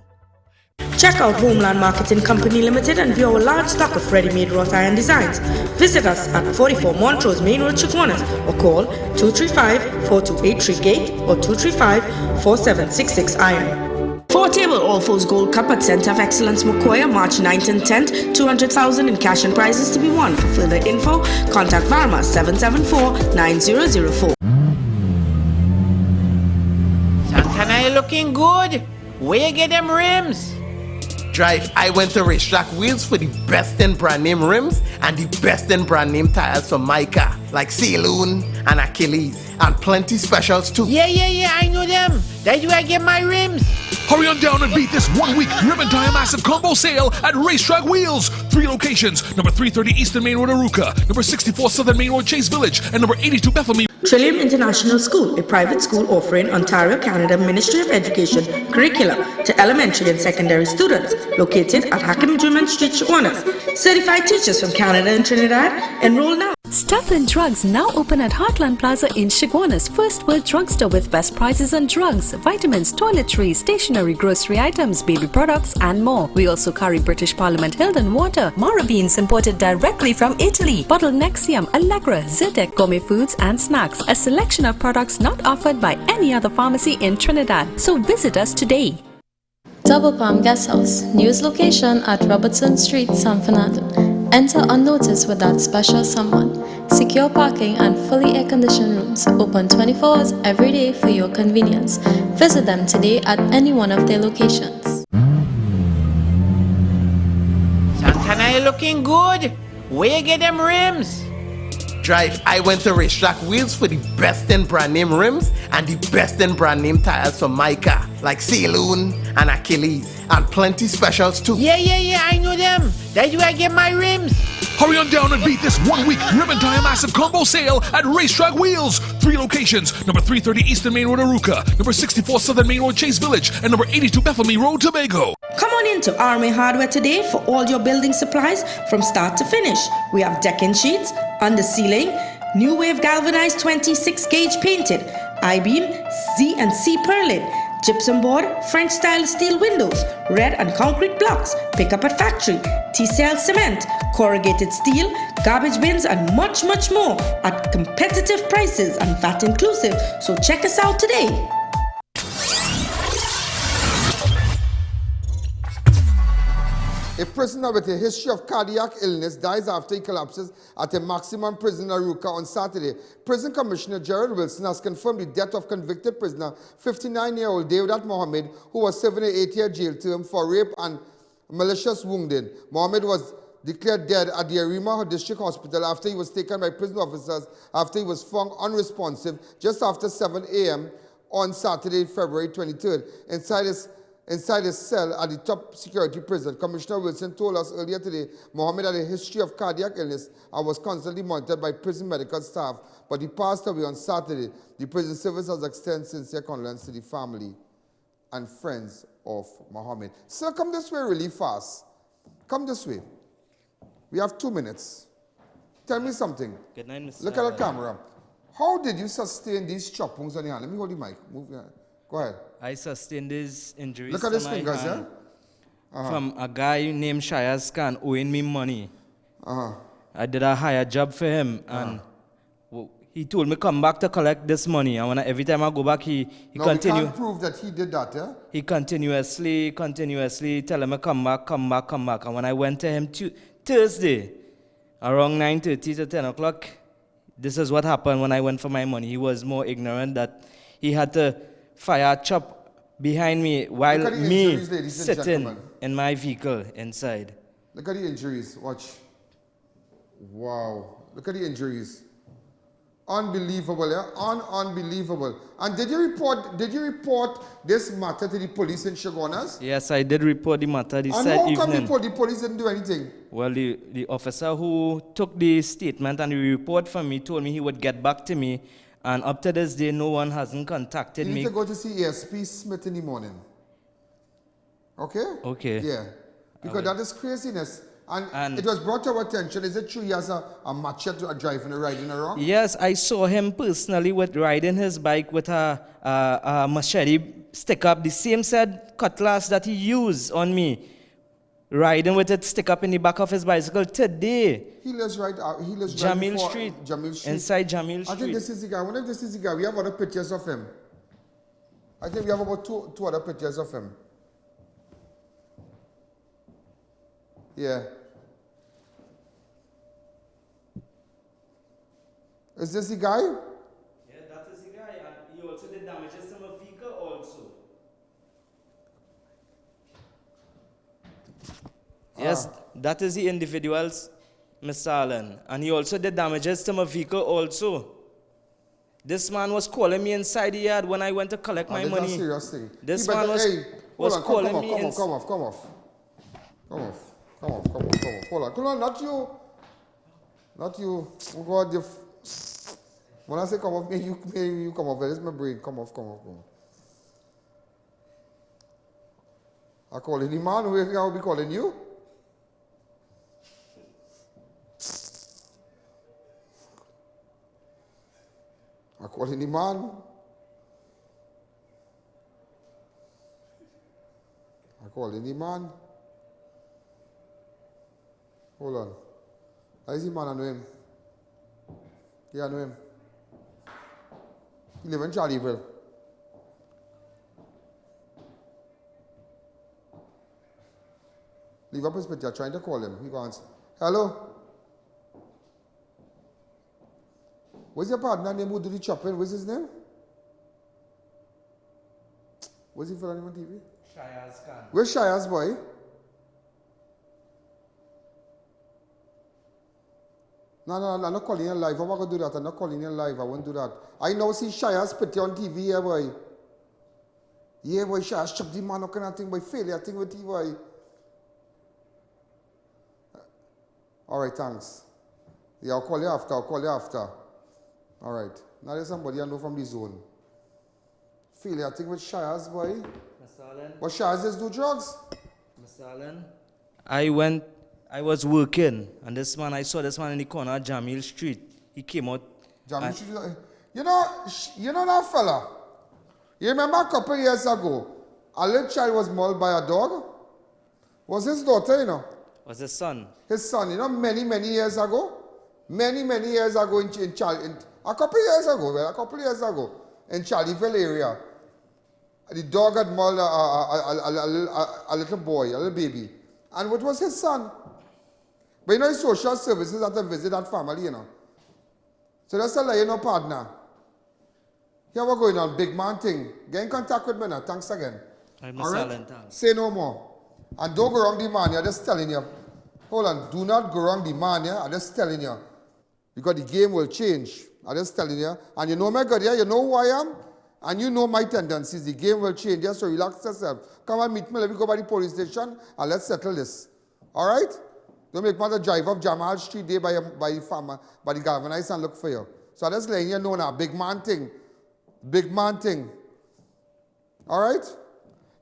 Check out Homeland Marketing Company Limited and view our large stock of ready-made wrought iron designs. Visit us at 44 Montrose Main Road, Chaguanas, or call 235-4283 Gate or 235-4766 Iron. 4-table All Falls Gold Cup at Center of Excellence Mokoya, March 9th and 10th, 200,000 in cash and prizes to be won. For further info, contact Varma 774-9004. Santana, you looking good. Where you get them rims? Drive, I went to Racetrack Wheels for the best in brand name rims and the best in brand name tires for my car, like Saint Helena and Achilles, and plenty specials too. Yeah, I know them. That's where I get my rims. Hurry on down and beat this 1 week ribbon tire massive combo sale at Racetrack Wheels. 3 locations, number 330 Eastern Main Road, Aruka, number 64 Southern Main Road, Chase Village, and number 82 Bethlehem. Trillium International School, a private school offering Ontario, Canada Ministry of Education curriculum to elementary and secondary students, located at Hakim Juman Street, Chaguanas. Certified teachers from Canada and Trinidad, enroll now. Stuff and Drugs now open at Heartland Plaza in Chaguanas, first world drugstore with best prices on drugs, vitamins, toiletries, stationery, grocery items, baby products and more. We also carry British Parliament Hilton water, Mara beans imported directly from Italy, bottled Nexium, Allegra, Zyrtec, gourmet foods and snacks, a selection of products not offered by any other pharmacy in Trinidad. So visit us today. Double Palm Guest House, newest location at Robertson Street, San Fernando. Enter unnoticed with that special someone. Secure parking and fully air-conditioned rooms, open 24 hours every day for your convenience. Visit them today at any one of their locations. Santana, you looking good. Where you get them rims? Drive, I went to Racetrack Wheels for the best in brand name rims and the best in brand name tires for my car, like Saint Helena and Achilles, and plenty specials too. Yeah, I know them. That's where I get my rims. Hurry on down and beat this 1 week ribbon tire massive combo sale at Racetrack Wheels. 3 locations, number 330 Eastern Main Road, Aruka, number 64 Southern Main Road, Chase Village, and number 82 Bethlehem Road, Tobago. Come on into RMA Hardware today for all your building supplies from start to finish. We have decking sheets, under ceiling, new wave galvanized 26 gauge painted, I-beam, Z and C purlin, gypsum board, French style steel windows, red and concrete blocks, pick up at factory, T-cell cement, corrugated steel, garbage bins and much more at competitive prices and VAT inclusive. So check us out today. A prisoner with a history of cardiac illness dies after he collapses at a maximum prison in Aruca on Saturday. Prison Commissioner Gerald Wilson has confirmed the death of convicted prisoner 59-year-old David Mohammed, who was serving an 8-year jail term for rape and malicious wounding. Mohammed was declared dead at the Arima District Hospital after he was taken by prison officers after he was found unresponsive just after 7 a.m. on Saturday, February 23rd. Inside his cell at the top security prison. Commissioner Wilson told us earlier today Mohammed had a history of cardiac illness and was constantly monitored by prison medical staff, but he passed away on Saturday. The prison service has extended sincere condolence to the family and friends of Mohammed. Sir, come this way really fast. Come this way. We have 2 minutes. Tell me something. Good night, Mr. Look at the camera. How did you sustain these chop wounds on your hand? Let me hold the mic. Move your hand. Go ahead. I sustained these injuries. Look at his fingers, yeah? From a guy named Shayaz Khan owing me money. I did a higher job for him, and he told me come back to collect this money. And when every time I go back, he continue. We can't prove that he did that, yeah? He continuously telling me come back. And when I went to him Thursday, around 9:30 to 10 o'clock, this is what happened when I went for my money. He was more ignorant that he had to fire chop behind me while me sitting in my vehicle inside. Look at the injuries. Watch. Wow. Look at the injuries. Unbelievable, yeah? Unbelievable. And did you report this matter to the police in Chaguanas? Yes, I did report the matter this evening. And how come the police didn't do anything? Well, the officer who took the statement and the report from me told me he would get back to me. And up to this day, no one hasn't contacted me. You need to go to see ASP Smith in the morning. Okay? Okay. Yeah. Because that is craziness. And it was brought to our attention. Is it true he has a machete driving or riding around? Yes, I saw him personally riding his bike with a machete stick up, the same said cutlass that he used on me. Riding with it stick up in the back of his bicycle today. He lives right Jamil Street. Inside Jamil Street. I think this is the guy. I wonder if this is the guy. We have other pictures of him. I think we have about two other pictures of him. Yeah. Is this the guy? Yeah, that is the guy. And he also did damages to my vehicle also. Yes, that is the individuals, Mr. Allen. And he also did damages to my vehicle also. This man was calling me inside the yard when I went to collect my money. That's a serious thing. This man was calling me inside. Come off. Hold on, not you. Oh God, when I say come off, may you come off. This is my brain. Come off. I call any man, who will be calling you? I call any man. Hold on. I see man, I know him. Yeah, I know him. He lives in Charlieville. Leave up his picture, trying to call him. He goes, hello? What's your partner name who do the chopping? What's his name? What's he for on TV? Shayaz Khan. Where's Shayaz, boy? No, I'm not calling you live. I'm not going to do that. I'm not calling you live. I won't do that. I now see Shayaz put you on TV here, boy. Yeah, boy, Shayaz chuck the man, kind of thing, boy. Failure thing with you, boy. All right, thanks. Yeah, I'll call you after. All right. Now there's somebody I know from the zone. Failure thing with Shayaz, boy. Mr. Allen. But Shayaz just do drugs? Mr. Allen. I was working, and I saw this man in the corner of Jamil Street. He came out. Jamil Street? You know that fella? You remember a couple of years ago, a little child was mauled by a dog? Was his daughter, you know? Was his son? His son, you know, many years ago? Many years ago in a couple of years ago, in Charlieville area. The dog had mauled a little boy, a little baby. And what was his son? But you know, his social services had to visit that family, you know. So that's a you know, partner. Here we're going on, big man thing. Get in contact with me now. Thanks again. I'm not All right? selling thanks. Say no more. And don't go wrong the man, I'm just telling you. Hold on, do not go wrong the man, yeah? I'm just telling you. Because the game will change. I'm just telling you. And you know my God, yeah? You know who I am? And you know my tendencies. The game will change, yeah? So relax yourself. Come and meet me. Let me go by the police station and let's settle this. All right? Don't make me to drive up Jamal Street there by the galvanized and look for you. So I'm just letting you know now. Big man thing. Big man thing. All right?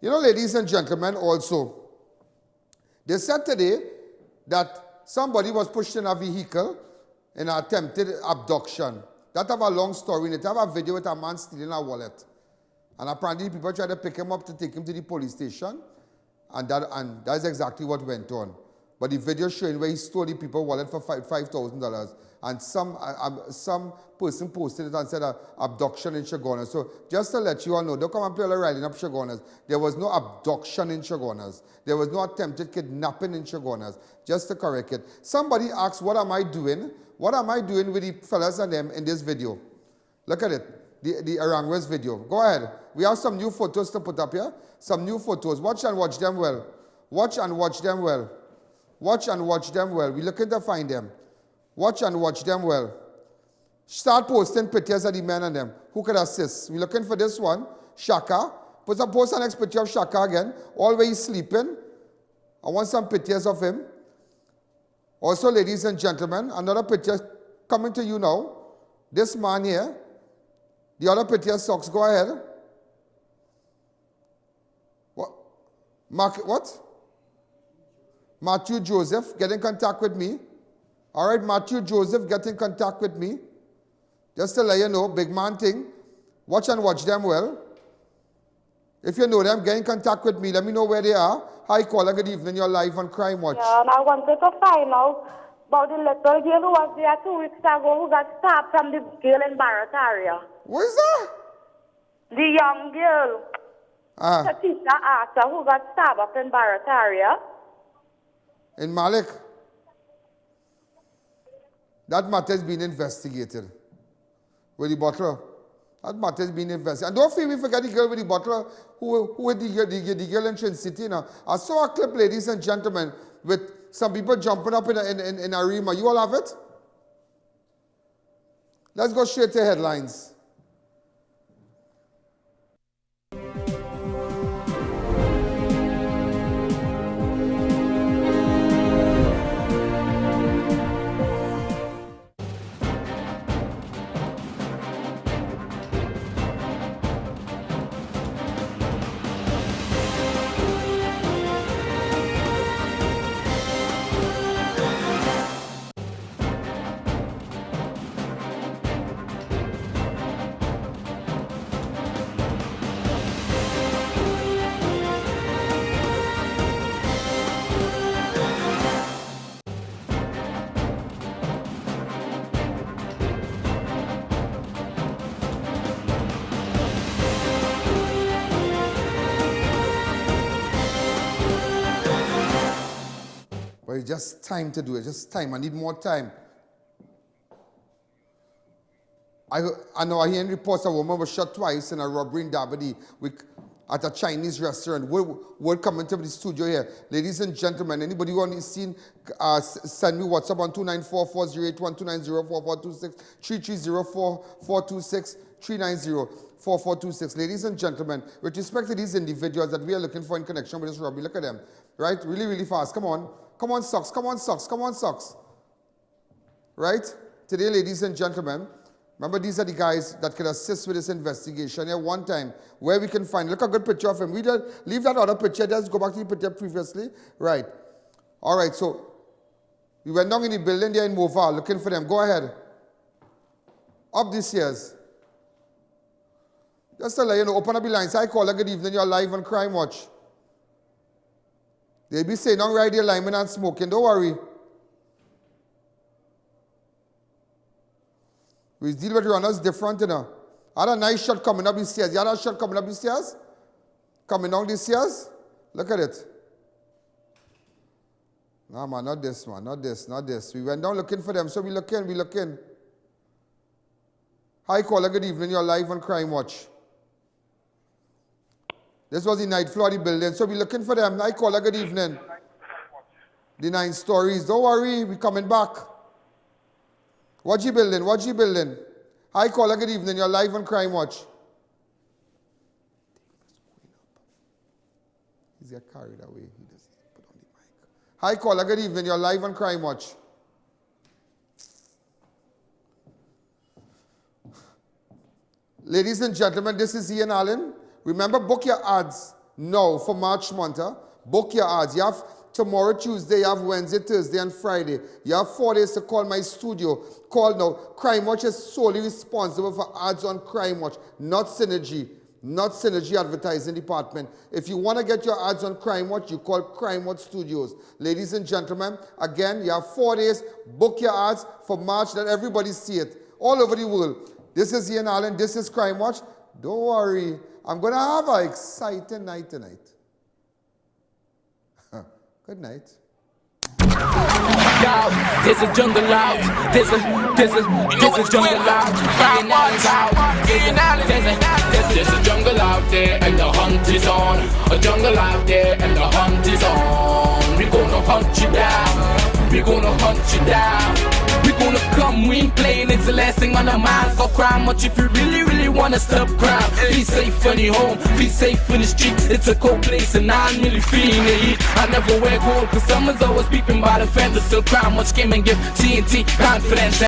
You know, ladies and gentlemen, also, they said today that somebody was pushed in a vehicle in an attempted abduction. That have a long story in it. I have a video with a man stealing a wallet. And apparently people tried to pick him up to take him to the police station. And that's exactly what went on. But the video showing where he stole the people's wallet for $5,000. And some person posted it and said abduction in Chaguanas. So just to let you all know, don't come and play all riling up Chaguanas. There was no abduction in Chaguanas. There was no attempted kidnapping in Chaguanas. Just to correct it. Somebody asked, what am I doing? What am I doing with the fellas and them in this video? Look at it. The Arangwes video. Go ahead. We have some new photos to put up here. Some new photos. Watch and watch them well. Watch and watch them well. Watch and watch them well. We're looking to find them. Watch and watch them well. Start posting pictures of the men and them. Who could assist? We're looking for this one. Shaka. Post the next picture of Shaka again. All where he's sleeping. I want some pictures of him. Also, ladies and gentlemen, another picture coming to you now. This man here. The other picture, socks. Go ahead. What? What? Matthew Joseph, get in contact with me. All right, Matthew Joseph, get in contact with me. Just to let you know, big man thing. Watch and watch them well. If you know them, get in contact with me. Let me know where they are. Hi, caller. Good evening. You're live on Crime Watch. Yeah, and I wanted to find out about the little girl who was there 2 weeks ago who got stabbed from the girl in Barataria. What is that? The young girl. Tatisha Arthur who got stabbed up in Barataria. In Malik. That matter is being investigated. With the butler. That matter is being investigated. And don't feel we forget the girl with the butler who with the girl in Trin City now. I saw a clip, ladies and gentlemen, with some people jumping up in Arima. You all have it? Let's go straight to headlines. But it's just time to do it. Just time. I need more time. I know I hear in reports a woman was shot twice in a robbery in Dabadi at a Chinese restaurant. We're coming to the studio here. Ladies and gentlemen, anybody who on scene, send me WhatsApp on 294-408-1290-4426, 3304-426-390-4426. Ladies and gentlemen, with respect to these individuals that we are looking for in connection with this robbery, look at them. Right? Really, really fast. Come on. Come on, socks. Come on, socks. Come on, socks. Right? Today, ladies and gentlemen, remember these are the guys that can assist with this investigation. Here, one time, where we can find, look a good picture of him. We just leave that other picture. Just go back to the picture previously. Right. All right, so we went down in the building there in Mova looking for them. Go ahead. Up these years. Just to let you know, open up the lines. Hi, caller. Good evening. You're live on Crime Watch. They be saying, don't ride your lineman and smoking. Don't worry. We deal with runners different, you know. I had a nice shot coming up these stairs. You had a shot coming up these stairs? Coming down these stairs? Look at it. Nah, man, not this, man. Not this, not this. We went down looking for them, so we looking. Hi, caller, good evening. You're live on Crime Watch. This was the ninth floor of the building, so we looking for them. Hi, caller, good evening. The 9 stories. Don't worry, we coming back. What you building? Hi, caller, good evening. You're live on Crime Watch. He's got carried away. He just put on the mic. Hi, caller, good evening. You're live on Crime Watch. Ladies and gentlemen, this is I.A.N. Remember, book your ads now for March month. Book your ads. You have tomorrow, Tuesday, you have Wednesday, Thursday, and Friday. You have 4 days to call my studio. Call now. Crime Watch is solely responsible for ads on Crime Watch, not Synergy. Not Synergy Advertising Department. If you want to get your ads on Crime Watch, you call Crime Watch Studios. Ladies and gentlemen, again, you have 4 days. Book your ads for March. Let everybody see it all over the world. This is I.A.N. This is Crime Watch. Don't worry. I'm going to have an exciting night tonight. Good night. There's a jungle out. There's a jungle out. There's a jungle out there and the hunt is on. A jungle out there and the hunt is on. We're gonna hunt you down. We're gonna hunt you down. We're gonna come, we ain't playing, it's the last thing on our minds. For Crime Watch if you really wanna stop crime. Be safe in your home, be safe in the streets. It's a cold place and I'm really feeling the heat. I never wear gold cause someone's always peeping by the fence. Still Crime Watch came and give TNT confidence.